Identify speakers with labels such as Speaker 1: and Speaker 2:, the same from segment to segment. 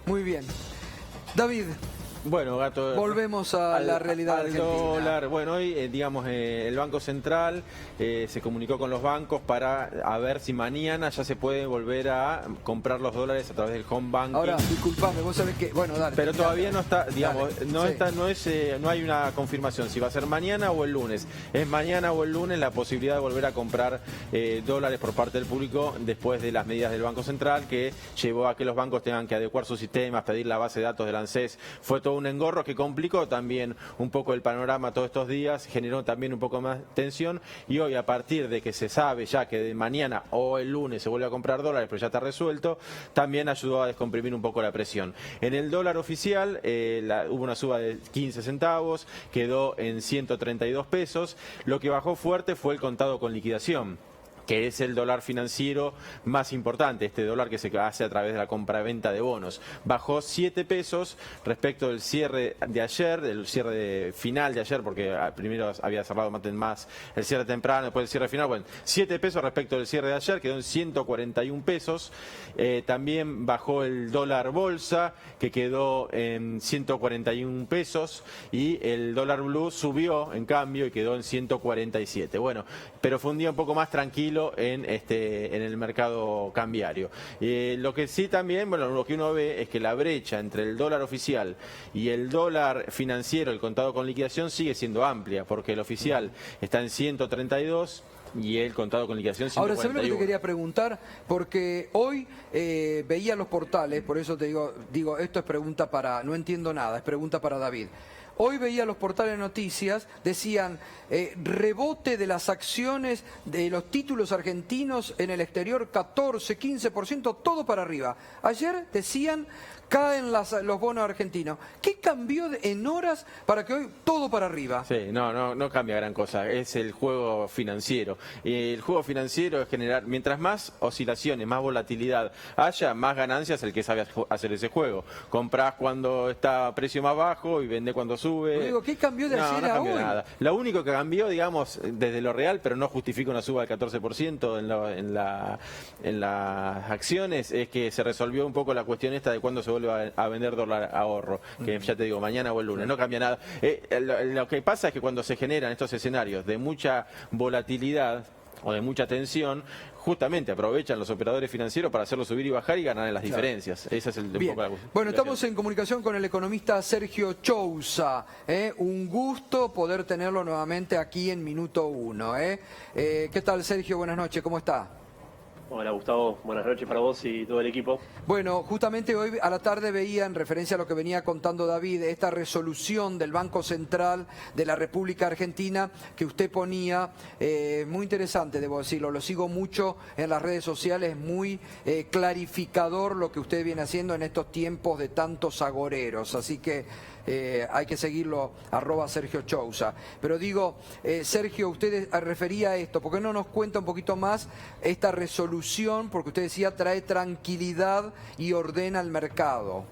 Speaker 1: Muy bien. David.
Speaker 2: Bueno, Gato,
Speaker 1: volvemos a la realidad
Speaker 2: al
Speaker 1: argentina.
Speaker 2: Dólar. Bueno, hoy, digamos, el Banco Central se comunicó con los bancos para a ver si mañana ya se puede volver a comprar los dólares a través del home banking.
Speaker 1: Ahora, disculpame, vos sabés que, bueno, dale.
Speaker 2: Pero todavía no está, digamos,
Speaker 1: dale,
Speaker 2: no hay una confirmación si va a ser mañana o el lunes. Es mañana o el lunes la posibilidad de volver a comprar dólares por parte del público después de las medidas del Banco Central, que llevó a que los bancos tengan que adecuar sus sistemas, pedir la base de datos del ANSES. Fue todo un engorro que complicó también un poco el panorama todos estos días, generó también un poco más tensión, y hoy, a partir de que se sabe ya que de mañana o el lunes se vuelve a comprar dólares, pero ya está resuelto, también ayudó a descomprimir un poco la presión. En el dólar oficial hubo una suba de 15 centavos, quedó en 132 pesos. Lo que bajó fuerte fue el contado con liquidación, que es el dólar financiero más importante, este dólar que se hace a través de la compra-venta de bonos. Bajó 7 pesos respecto del cierre de ayer, del cierre final de ayer, porque primero había cerrado más el cierre temprano, después el cierre final. Bueno, 7 pesos respecto del cierre de ayer, quedó en 141 pesos. También bajó el dólar bolsa, que quedó en 141 pesos, y el dólar blue subió, en cambio, y quedó en 147. Bueno, pero fue un día un poco más tranquilo en el mercado cambiario. Lo que sí también, bueno, lo que uno ve es que la brecha entre el dólar oficial y el dólar financiero, el contado con liquidación, sigue siendo amplia, porque el oficial está en 132 y el contado con liquidación 141.
Speaker 1: Ahora, ¿sabes lo que te quería preguntar? Porque hoy veía los portales, por eso te digo, esto es pregunta para, no entiendo nada, es pregunta para David. Hoy veía los portales de noticias, decían rebote de las acciones de los títulos argentinos en el exterior, 14, 15%, todo para arriba. Ayer decían caen los bonos argentinos. ¿Qué cambió en horas para que hoy todo para arriba?
Speaker 2: Sí, no cambia gran cosa, es el juego financiero. El juego financiero es generar, mientras más oscilaciones, más volatilidad haya, más ganancias el que sabe hacer ese juego. Comprás cuando está a precio más bajo y vendés cuando sube.
Speaker 1: Digo, ¿qué cambió de ayer a hoy?
Speaker 2: Nada. Lo único que cambió, digamos, desde lo real, pero no justifica una suba del 14% en las acciones, es que se resolvió un poco la cuestión esta de cuándo se vuelve a vender dólar ahorro, que ya te digo, mañana o el lunes, no cambia nada. Lo que pasa es que cuando se generan estos escenarios de mucha volatilidad o de mucha tensión, justamente aprovechan los operadores financieros para hacerlo subir y bajar y ganar en las diferencias. Esa es un poco la cuestión.
Speaker 1: Bueno, estamos en comunicación con el economista Sergio Chousa. Un gusto poder tenerlo nuevamente aquí en Minuto 1. ¿Qué tal, Sergio? Buenas noches, ¿cómo está?
Speaker 3: Hola Gustavo, buenas noches para vos y todo el equipo.
Speaker 1: Bueno, justamente hoy a la tarde veía, en referencia a lo que venía contando David, esta resolución del Banco Central de la República Argentina que usted ponía, muy interesante, debo decirlo, lo sigo mucho en las redes sociales, muy clarificador lo que usted viene haciendo en estos tiempos de tantos agoreros, así que hay que seguirlo, @Sergio Chousa. Pero digo, Sergio, usted refería a esto, ¿por qué no nos cuenta un poquito más esta resolución? Porque usted decía trae tranquilidad y ordena el mercado.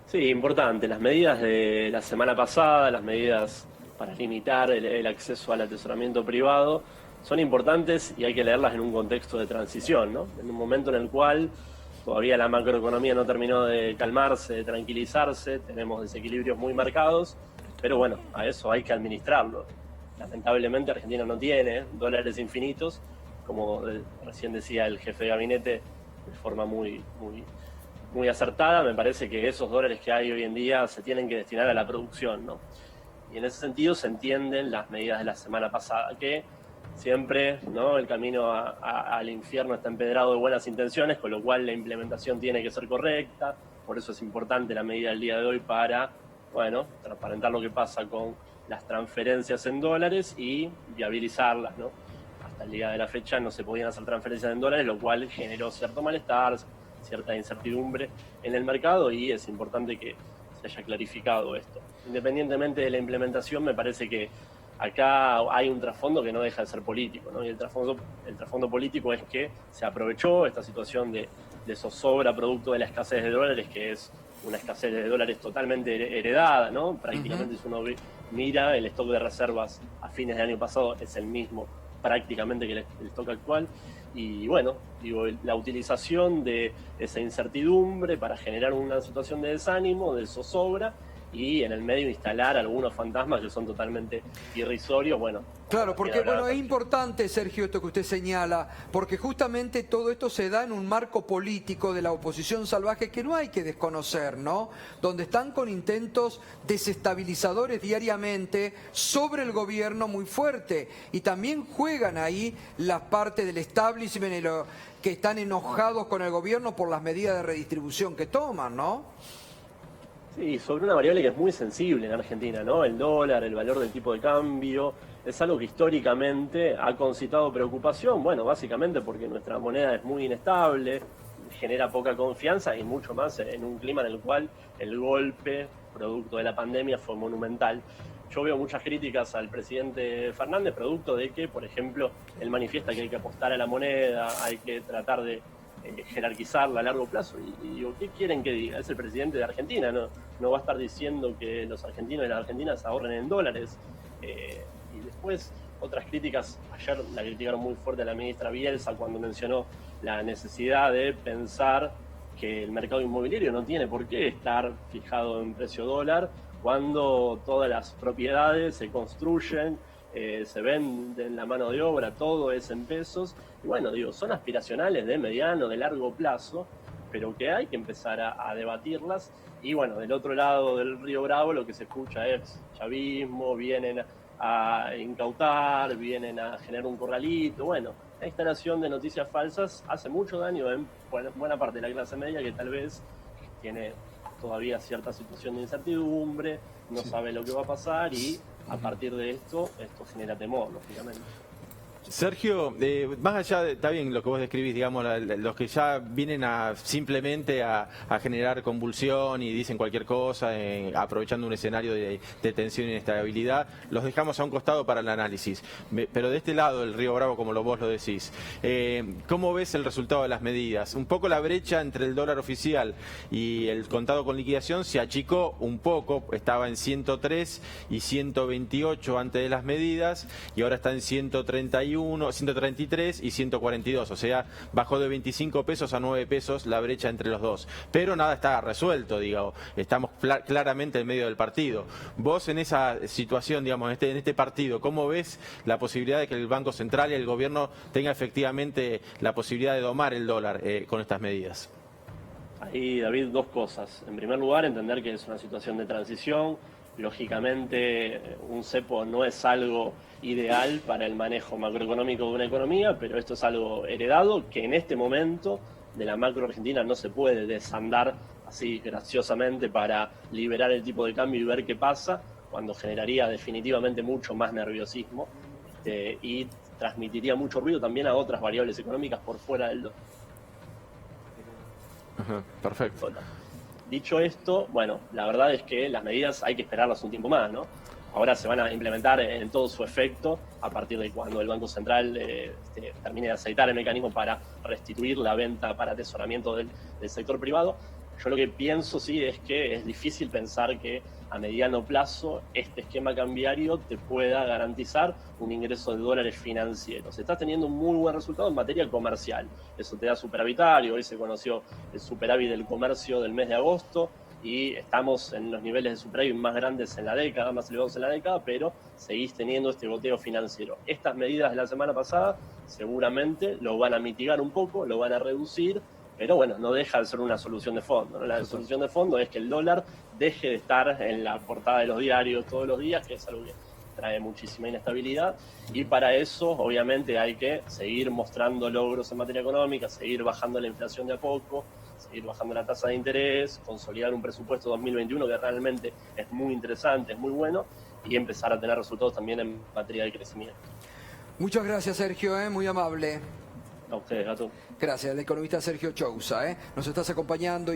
Speaker 3: Sí, importante. Las medidas de la semana pasada, las medidas para limitar el acceso al atesoramiento privado, son importantes y hay que leerlas en un contexto de transición, ¿no? En un momento en el cual todavía la macroeconomía no terminó de calmarse, de tranquilizarse, tenemos desequilibrios muy marcados, pero bueno, a eso hay que administrarlo. Lamentablemente Argentina no tiene dólares infinitos, como recién decía el jefe de gabinete de forma muy acertada. Me parece que esos dólares que hay hoy en día se tienen que destinar a la producción, ¿no? Y en ese sentido se entienden las medidas de la semana pasada, que siempre, ¿no?, el camino al infierno está empedrado de buenas intenciones, con lo cual la implementación tiene que ser correcta. Por eso es importante la medida del día de hoy para, bueno, transparentar lo que pasa con las transferencias en dólares y viabilizarlas, ¿no? Hasta el día de la fecha no se podían hacer transferencias en dólares, lo cual generó cierto malestar, cierta incertidumbre en el mercado, y es importante que se haya clarificado esto. Independientemente de la implementación, me parece que acá hay un trasfondo que no deja de ser político, ¿no? Y el trasfondo político es que se aprovechó esta situación de zozobra producto de la escasez de dólares, que es una escasez de dólares totalmente heredada, ¿no? Prácticamente si uno mira el stock de reservas a fines del año pasado es el mismo prácticamente que el stock actual, Y bueno, digo, la utilización de esa incertidumbre para generar una situación de desánimo, de zozobra, y en el medio instalar algunos fantasmas que son totalmente irrisorios. Bueno,
Speaker 1: claro, porque es importante, Sergio, esto que usted señala, porque justamente todo esto se da en un marco político de la oposición salvaje que no hay que desconocer, ¿no? Donde están con intentos desestabilizadores diariamente sobre el gobierno muy fuerte, y también juegan ahí las partes del establishment y que están enojados con el gobierno por las medidas de redistribución que toman, ¿no?
Speaker 3: Sí, sobre una variable que es muy sensible en Argentina, ¿no? El dólar, el valor del tipo de cambio, es algo que históricamente ha concitado preocupación, bueno, básicamente porque nuestra moneda es muy inestable, genera poca confianza y mucho más en un clima en el cual el golpe producto de la pandemia fue monumental. Yo veo muchas críticas al presidente Fernández, producto de que, por ejemplo, él manifiesta que hay que apostar a la moneda, hay que tratar de jerarquizarla a largo plazo, y digo, ¿qué quieren que diga? Es el presidente de Argentina, no va a estar diciendo que los argentinos y las argentinas ahorren en dólares. Y después otras críticas, ayer la criticaron muy fuerte a la ministra Bielsa cuando mencionó la necesidad de pensar que el mercado inmobiliario no tiene por qué estar fijado en precio dólar cuando todas las propiedades se construyen, se venden la mano de obra, todo es en pesos. Y bueno, digo, son aspiracionales de mediano, de largo plazo, pero que hay que empezar a debatirlas. Y bueno, del otro lado del Río Bravo lo que se escucha es chavismo, vienen a incautar, vienen a generar un corralito. Bueno, la instalación de noticias falsas hace mucho daño en buena parte de la clase media, que tal vez tiene todavía cierta situación de incertidumbre, no sabe lo que va a pasar, y a partir de esto genera temor, lógicamente.
Speaker 2: Sergio, más allá está bien lo que vos describís, digamos, los que ya vienen simplemente a generar convulsión y dicen cualquier cosa, aprovechando un escenario de tensión y inestabilidad, los dejamos a un costado para el análisis. Pero de este lado, el Río Bravo, como vos lo decís, ¿cómo ves el resultado de las medidas? Un poco la brecha entre el dólar oficial y el contado con liquidación se achicó un poco, estaba en 103 y 128 antes de las medidas, y ahora está en 133 y 142, o sea, bajó de 25 pesos a 9 pesos la brecha entre los dos. Pero nada está resuelto, digamos, estamos claramente en medio del partido. Vos en esa situación, digamos, en este partido, ¿cómo ves la posibilidad de que el Banco Central y el gobierno tenga efectivamente la posibilidad de domar el dólar con estas medidas?
Speaker 3: Ahí, David, dos cosas. En primer lugar, entender que es una situación de transición. Lógicamente, un cepo no es algo ideal para el manejo macroeconómico de una economía, pero esto es algo heredado que en este momento de la macro argentina no se puede desandar así graciosamente para liberar el tipo de cambio y ver qué pasa, cuando generaría definitivamente mucho más nerviosismo y transmitiría mucho ruido también a otras variables económicas por fuera del dólar.
Speaker 2: Perfecto.
Speaker 3: Dicho esto, bueno, la verdad es que las medidas hay que esperarlas un tiempo más, ¿no? Ahora se van a implementar en todo su efecto a partir de cuando el Banco Central termine de aceitar el mecanismo para restituir la venta para atesoramiento del sector privado. Yo lo que pienso, sí, es que es difícil pensar que a mediano plazo este esquema cambiario te pueda garantizar un ingreso de dólares financieros. Estás teniendo un muy buen resultado en materia comercial. Eso te da superavitario. Hoy se conoció el superávit del comercio del mes de agosto y estamos en los niveles de superávit más grandes en la década, más elevados en la década, pero seguís teniendo este goteo financiero. Estas medidas de la semana pasada seguramente lo van a mitigar un poco, lo van a reducir, pero bueno, no deja de ser una solución de fondo, ¿no? La solución de fondo es que el dólar deje de estar en la portada de los diarios todos los días, que es algo que trae muchísima inestabilidad, y para eso obviamente hay que seguir mostrando logros en materia económica, seguir bajando la inflación de a poco, seguir bajando la tasa de interés, consolidar un presupuesto 2021 que realmente es muy interesante, es muy bueno, y empezar a tener resultados también en materia de crecimiento.
Speaker 1: Muchas gracias, Sergio, muy amable.
Speaker 3: A ustedes, Gato.
Speaker 1: Gracias, el economista Sergio Chousa, nos estás acompañando.